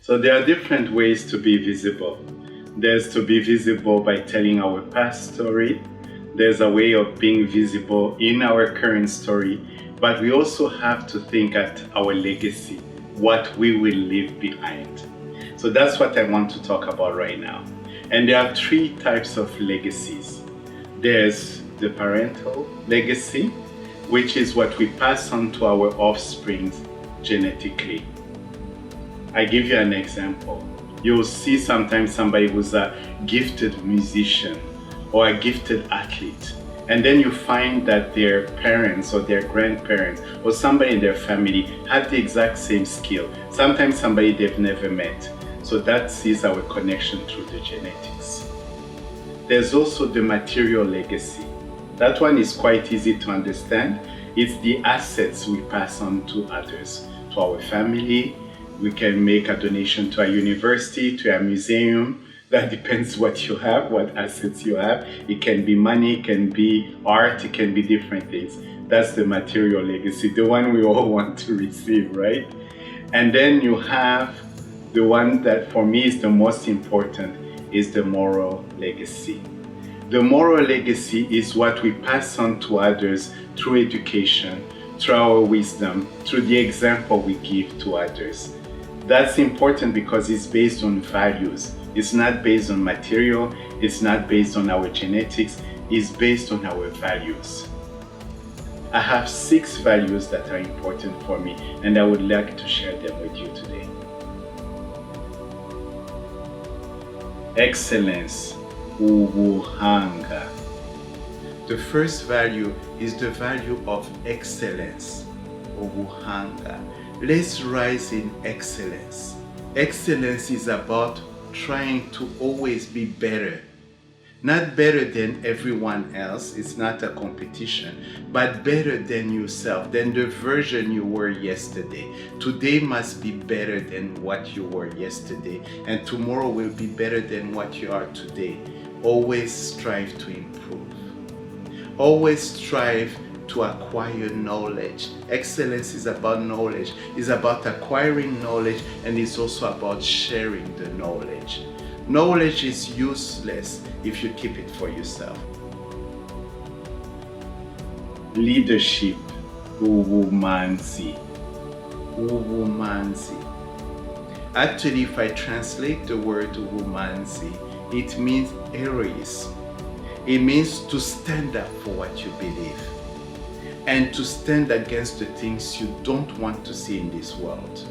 So there are different ways to be visible. There's to be visible by telling our past story. There's a way of being visible in our current story, but we also have to think at our legacy, what we will leave behind. So that's what I want to talk about right now. And there are three types of legacies. There's the parental legacy, which is what we pass on to our offspring genetically. I give you an example. You'll see sometimes somebody who's a gifted musician or a gifted athlete, and then you find that their parents or their grandparents or somebody in their family had the exact same skill. Sometimes somebody they've never met. So that is our connection through the genetics. There's also the material legacy. That one is quite easy to understand. It's the assets we pass on to others, to our family. We can make a donation to a university, to a museum. That depends what you have, what assets you have. It can be money, it can be art, it can be different things. That's the material legacy, the one we all want to receive, right? And then you have the one that for me is the most important, is the moral legacy. The moral legacy is what we pass on to others through education, through our wisdom, through the example we give to others. That's important because it's based on values. It's not based on material, it's not based on our genetics, it's based on our values. I have 6 values that are important for me, and I would like to share them with you today. Excellence, ubuhanga. The first value is the value of excellence, ubuhanga. Let's rise in excellence. Excellence is about trying to always be better. Not better than everyone else, it's not a competition, but better than yourself, than the version you were yesterday. Today must be better than what you were yesterday, and tomorrow will be better than what you are today. Always strive to improve. Always strive to acquire knowledge. Excellence is about knowledge, it's about acquiring knowledge, and it's also about sharing the knowledge. Knowledge is useless if you keep it for yourself. Leadership, ubumanzi. Ubumanzi. Actually, if I translate the word ubumanzi, it means heroism. It means to stand up for what you believe and to stand against the things you don't want to see in this world.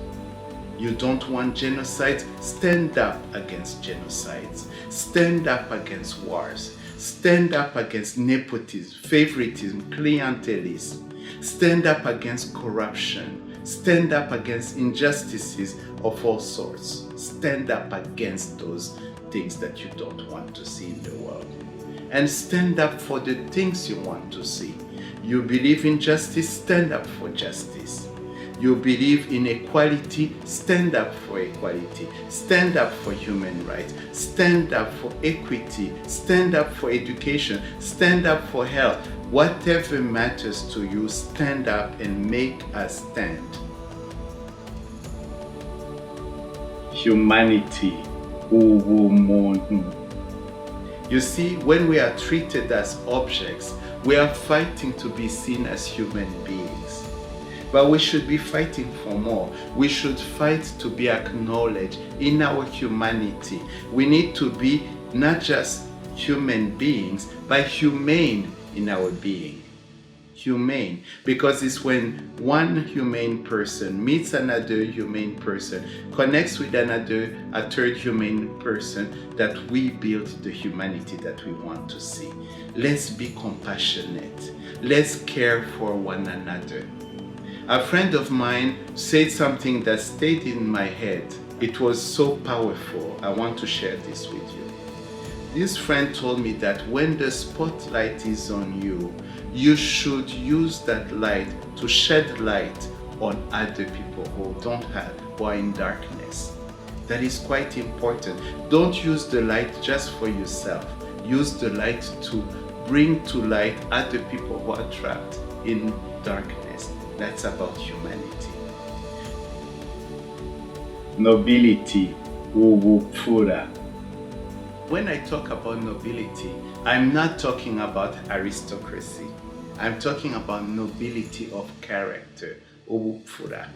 You don't want genocide? Stand up against genocides. Stand up against wars. Stand up against nepotism, favoritism, clientelism. Stand up against corruption. Stand up against injustices of all sorts. Stand up against those things that you don't want to see in the world. And stand up for the things you want to see. You believe in justice? Stand up for justice. You believe in equality? Stand up for equality. Stand up for human rights. Stand up for equity. Stand up for education. Stand up for health. Whatever matters to you, stand up and make a stand. Humanity, ubumuntu. You see, when we are treated as objects, we are fighting to be seen as human beings. But we should be fighting for more. We should fight to be acknowledged in our humanity. We need to be not just human beings, but humane in our being. Humane, because it's when one humane person meets another humane person, connects with another, a third humane person, that we build the humanity that we want to see. Let's be compassionate. Let's care for one another. A friend of mine said something that stayed in my head. It was so powerful. I want to share this with you. This friend told me that when the spotlight is on you, you should use that light to shed light on other people who don't have, who are in darkness. That is quite important. Don't use the light just for yourself. Use the light to bring to light other people who are trapped in darkness. That's about humanity. Nobility, ubupfura. When I talk about nobility, I'm not talking about aristocracy. I'm talking about nobility of character, ubupfura.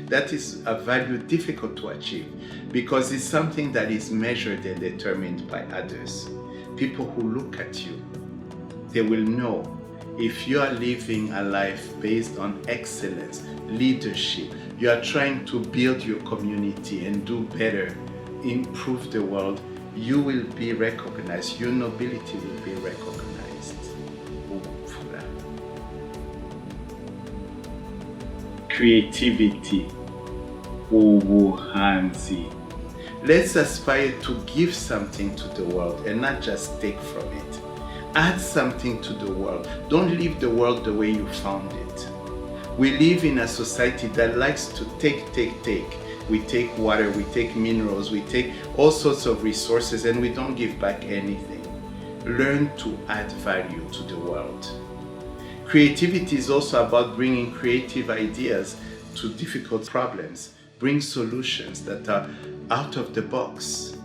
That is a value difficult to achieve because it's something that is measured and determined by others. People who look at you, they will know if you are living a life based on excellence, leadership, you are trying to build your community and do better, improve the world, you will be recognized, your nobility will be recognized. Creativity, ubuhanzi. Let's aspire to give something to the world and not just take from it. Add something to the world. Don't leave the world the way you found it. We live in a society that likes to take. We take water, we take minerals, we take all sorts of resources, and we don't give back anything. Learn to add value to the world. Creativity is also about bringing creative ideas to difficult problems. Bring solutions that are out of the box.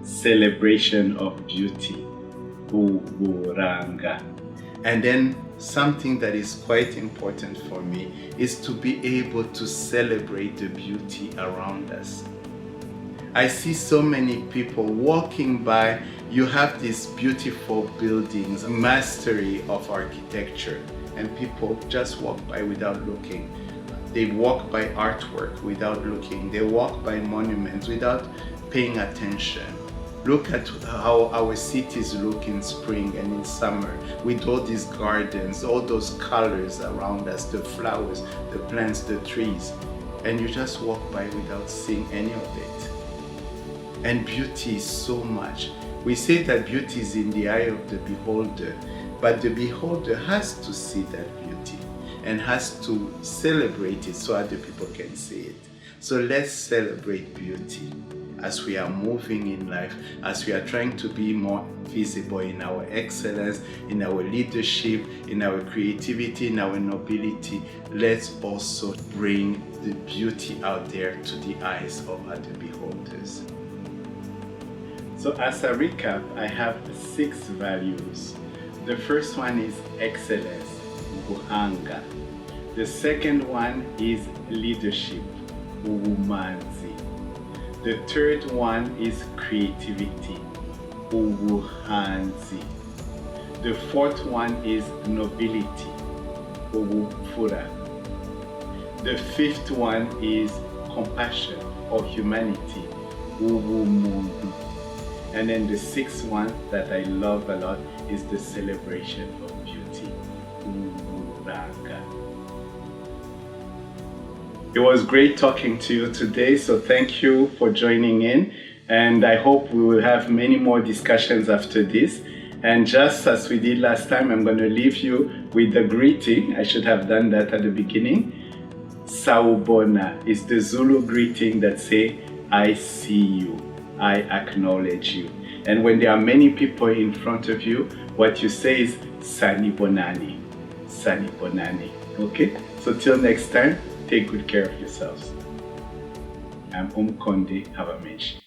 Celebration of beauty, uburanga. And then something that is quite important for me is to be able to celebrate the beauty around us. I see so many people walking by, you have these beautiful buildings, mastery of architecture, and people just walk by without looking. They walk by artwork without looking. They walk by monuments without paying attention. Look at how our cities look in spring and in summer with all these gardens, all those colors around us, the flowers, the plants, the trees. And you just walk by without seeing any of it. And beauty is so much. We say that beauty is in the eye of the beholder, but the beholder has to see that beauty and has to celebrate it so other people can see it. So let's celebrate beauty as we are moving in life, as we are trying to be more visible in our excellence, in our leadership, in our creativity, in our nobility. Let's also bring the beauty out there to the eyes of other beholders. So as a recap, I have 6 values. The first one is excellence, ubuhanga. The second one is leadership, ubumanzi. The third one is creativity, ubuhanzi. The fourth one is nobility, ubupfura. The fifth one is compassion or humanity, ubumuntu. And then the sixth one that I love a lot is the celebration of beauty, uburanga. It was great talking to you today, so thank you for joining in, and I hope we will have many more discussions after this. And just as we did last time, I'm going to leave you with the greeting. I should have done that at the beginning. Sawubona is the Zulu greeting that says, I see you, I acknowledge you. And when there are many people in front of you, what you say is Sanibonani, Sanibonani. Okay? So till next time, take good care of yourselves. I'm Umkonde Havamenshi.